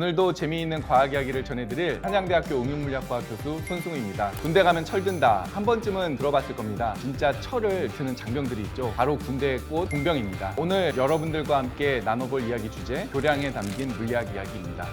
오늘도 재미있는 과학 이야기를 전해드릴 한양대학교 응용물리학과 교수 손승우입니다. 군대 가면 철 든다. 한 번쯤은 들어봤을 겁니다. 진짜 철을 드는 장병들이 있죠. 바로 군대의 꽃 공병입니다. 오늘 여러분들과 함께 나눠볼 이야기 주제, 교량에 담긴 물리학 이야기입니다.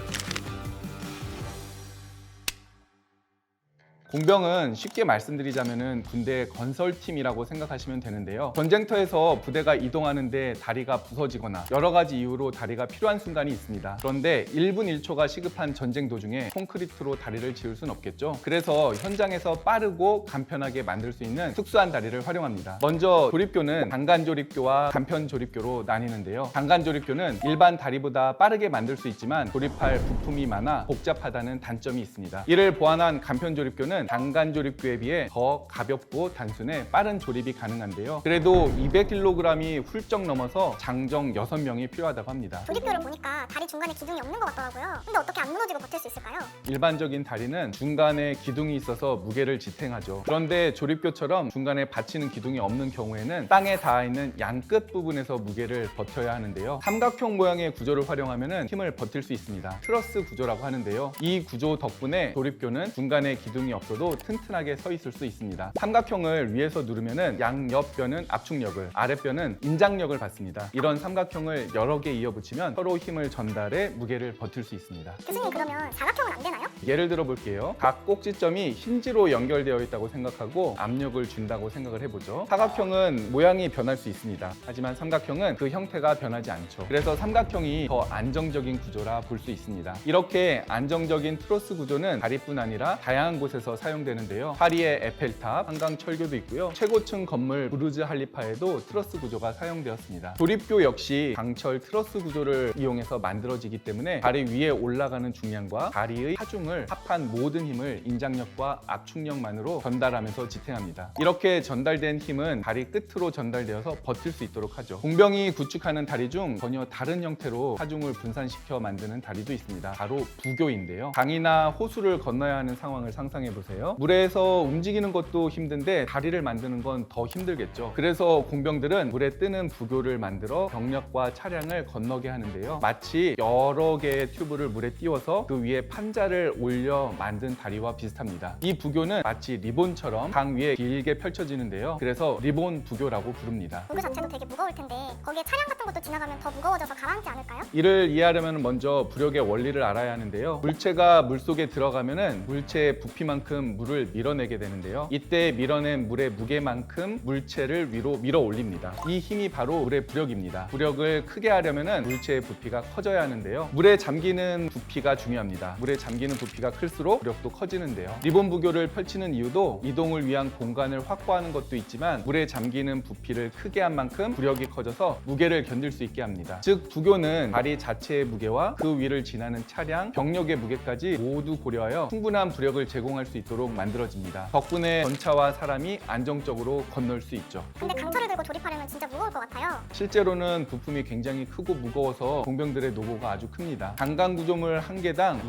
공병은 쉽게 말씀드리자면 군대의 건설팀이라고 생각하시면 되는데요. 전쟁터에서 부대가 이동하는데 다리가 부서지거나 여러 가지 이유로 다리가 필요한 순간이 있습니다. 그런데 1분 1초가 시급한 전쟁 도중에 콘크리트로 다리를 지을 순 없겠죠. 그래서 현장에서 빠르고 간편하게 만들 수 있는 특수한 다리를 활용합니다. 먼저 조립교는 단간조립교와 간편조립교로 나뉘는데요. 단간조립교는 일반 다리보다 빠르게 만들 수 있지만 조립할 부품이 많아 복잡하다는 단점이 있습니다. 이를 보완한 간편조립교는 단간조립교에 비해 더 가볍고 단순해 빠른 조립이 가능한데요. 그래도 200kg이 훌쩍 넘어서 장정 6명이 필요하다고 합니다. 조립교를 보니까 다리 중간에 기둥이 없는 것 같더라고요. 근데 어떻게 안 무너지고 버틸 수 있을까요? 일반적인 다리는 중간에 기둥이 있어서 무게를 지탱하죠. 그런데 조립교처럼 중간에 받치는 기둥이 없는 경우에는 땅에 닿아 있는 양 끝 부분에서 무게를 버텨야 하는데요. 삼각형 모양의 구조를 활용하면 힘을 버틸 수 있습니다. 트러스 구조라고 하는데요. 이 구조 덕분에 조립교는 중간에 기둥이 없어도 튼튼하게 서 있을 수 있습니다. 삼각형을 위에서 누르면 양옆 뼈는 압축력을, 아랫뼈는 인장력을 받습니다. 이런 삼각형을 여러 개 이어붙이면 서로 힘을 전달해 무게를 버틸 수 있습니다. 교수님, 그러면 사각형은 안 되나요? 예를 들어 볼게요. 각 꼭지점이 힌지로 연결되어 있다고 생각하고 압력을 준다고 생각을 해보죠. 사각형은 모양이 변할 수 있습니다. 하지만 삼각형은 그 형태가 변하지 않죠. 그래서 삼각형이 더 안정적인 구조라 볼 수 있습니다. 이렇게 안정적인 트러스 구조는 다리뿐 아니라 다양한 곳에서 사용되는데요. 파리의 에펠탑, 한강 철교도 있고요. 최고층 건물 부르즈 할리파에도 트러스 구조가 사용되었습니다. 조립교 역시 강철 트러스 구조를 이용해서 만들어지기 때문에 다리 위에 올라가는 중량과 다리의 하중을 합한 모든 힘을 인장력과 압축력만으로 전달하면서 지탱합니다. 이렇게 전달된 힘은 다리 끝으로 전달되어서 버틸 수 있도록 하죠. 공병이 구축하는 다리 중 전혀 다른 형태로 하중을 분산시켜 만드는 다리도 있습니다. 바로 부교인데요. 강이나 호수를 건너야 하는 상황을 상상해 보세요. 물에서 움직이는 것도 힘든데 다리를 만드는 건 더 힘들겠죠. 그래서 공병들은 물에 뜨는 부교를 만들어 병력과 차량을 건너게 하는데요. 마치 여러 개의 튜브를 물에 띄워서 그 위에 판자를 올려 만든 다리와 비슷합니다. 이 부교는 마치 리본처럼 강 위에 길게 펼쳐지는데요. 그래서 리본 부교라고 부릅니다. 부교 자체도 되게 무거울 텐데 거기에 차량 같은 것도 지나가면 더 무거워져서 가라앉지 않을까요? 이를 이해하려면 먼저 부력의 원리를 알아야 하는데요. 물체가 물속에 들어가면 물체의 부피만큼 물을 밀어내게 되는데요. 이때 밀어낸 물의 무게만큼 물체를 위로 밀어 올립니다. 이 힘이 바로 물의 부력입니다. 부력을 크게 하려면 물체의 부피가 커져야 하는데요. 물에 잠기는 부피가 중요합니다. 물에 잠기는 부피가 클수록 부력도 커지는데요. 리본 부교를 펼치는 이유도 이동을 위한 공간을 확보하는 것도 있지만 물에 잠기는 부피를 크게 한 만큼 부력이 커져서 무게를 견딜 수 있게 합니다. 즉 부교는 다리 자체의 무게와 그 위를 지나는 차량, 병력의 무게까지 모두 고려하여 충분한 부력을 제공할 수 있도록 만들어집니다. 덕분에 전차와 사람이 안정적으로 건널 수 있죠. 근데 강철을 들고 조립하려면 진짜 무거울 것 같아요. 실제로는 부품이 굉장히 크고 무거워서 공병들의 노고가 아주 큽니다. 단간 구조물 한 개당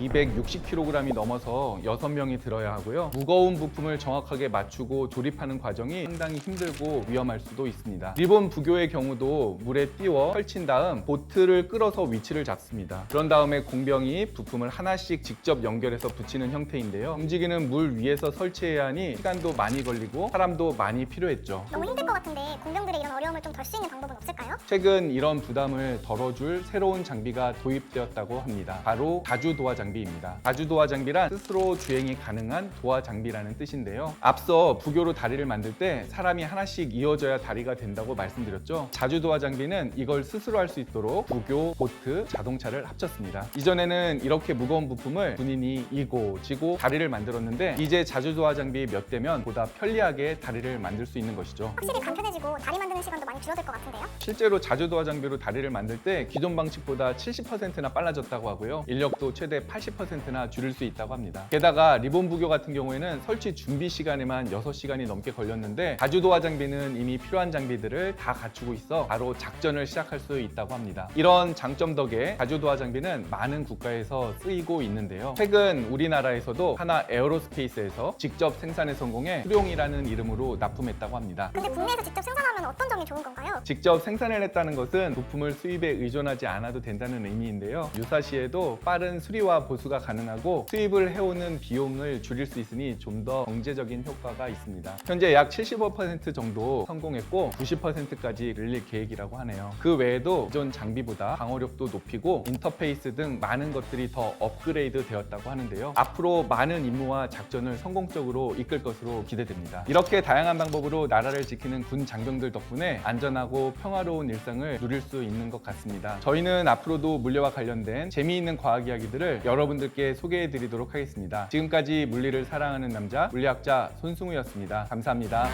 260kg이 넘어서 6명이 들어야 하고요. 무거운 부품을 정확하게 맞추고 조립하는 과정이 상당히 힘들고 위험할 수도 있습니다. 리본 부교의 경우도 물에 띄워 펼친 다음 보트를 끌어서 위치를 잡습니다. 그런 다음에 공병이 부품을 하나씩 직접 연결해서 붙이는 형태인데요. 움직이는 물 위에서 설치해야 하니 시간도 많이 걸리고 사람도 많이 필요했죠. 너무 힘들 것 같은데 공병들의 이런 어려움을 좀 덜 수 있는 방법은 없을까요? 최근 이런 부담을 덜어줄 새로운 장비가 도입되었다고 합니다. 바로 자주도화 장비입니다. 자주도화 장비란 스스로 주행이 가능한 도화 장비라는 뜻인데요. 앞서 부교로 다리를 만들 때 사람이 하나씩 이어져야 다리가 된다고 말씀드렸죠. 자주도화 장비는 이걸 스스로 할 수 있도록 부교, 보트, 자동차를 합쳤습니다. 이전에는 이렇게 무거운 부품을 군인이 이고 지고 다리를 만들었는데 이제 자주도화 장비 몇 대면 보다 편리하게 다리를 만들 수 있는 것이죠. 확실히 간편해지고 다리 만드는 시간도 많이 줄어들 것 같은데요? 실제로 자주도화 장비로 다리를 만들 때 기존 방식보다 70%나 빨라졌다고 하고요. 인력도 최대 80%나 줄일 수 있다고 합니다. 게다가 리본 부교 같은 경우에는 설치 준비 시간에만 6시간이 넘게 걸렸는데 자주도화 장비는 이미 필요한 장비들을 다 갖추고 있어 바로 작전을 시작할 수 있다고 합니다. 이런 장점 덕에 자주도화 장비는 많은 국가에서 쓰이고 있는데요. 최근 우리나라에서도 하나 에어로스페이스에서 직접 생산에 성공해 수룡이라는 이름으로 납품했다고 합니다. 근데 국내에서 직접 생산하면 어떤 점이 점이 좋은 건가요? 직접 생산을 했다는 것은 부품을 수입에 의존하지 않아도 된다는 의미인데요. 유사시에도 빠른 수리와 보수가 가능하고 수입을 해오는 비용을 줄일 수 있으니 좀 더 경제적인 효과가 있습니다. 현재 약 75% 정도 성공했고 90%까지 늘릴 계획이라고 하네요. 그 외에도 기존 장비보다 방어력도 높이고 인터페이스 등 많은 것들이 더 업그레이드 되었다고 하는데요. 앞으로 많은 임무와 작전을 성공적으로 이끌 것으로 기대됩니다. 이렇게 다양한 방법으로 나라를 지키는 군 장병들 덕분에 안전하고 평화로운 일상을 누릴 수 있는 것 같습니다. 저희는 앞으로도 물리와 관련된 재미있는 과학 이야기들을 여러분들께 소개해 드리도록 하겠습니다. 지금까지 물리를 사랑하는 남자 물리학자 손승우였습니다. 감사합니다.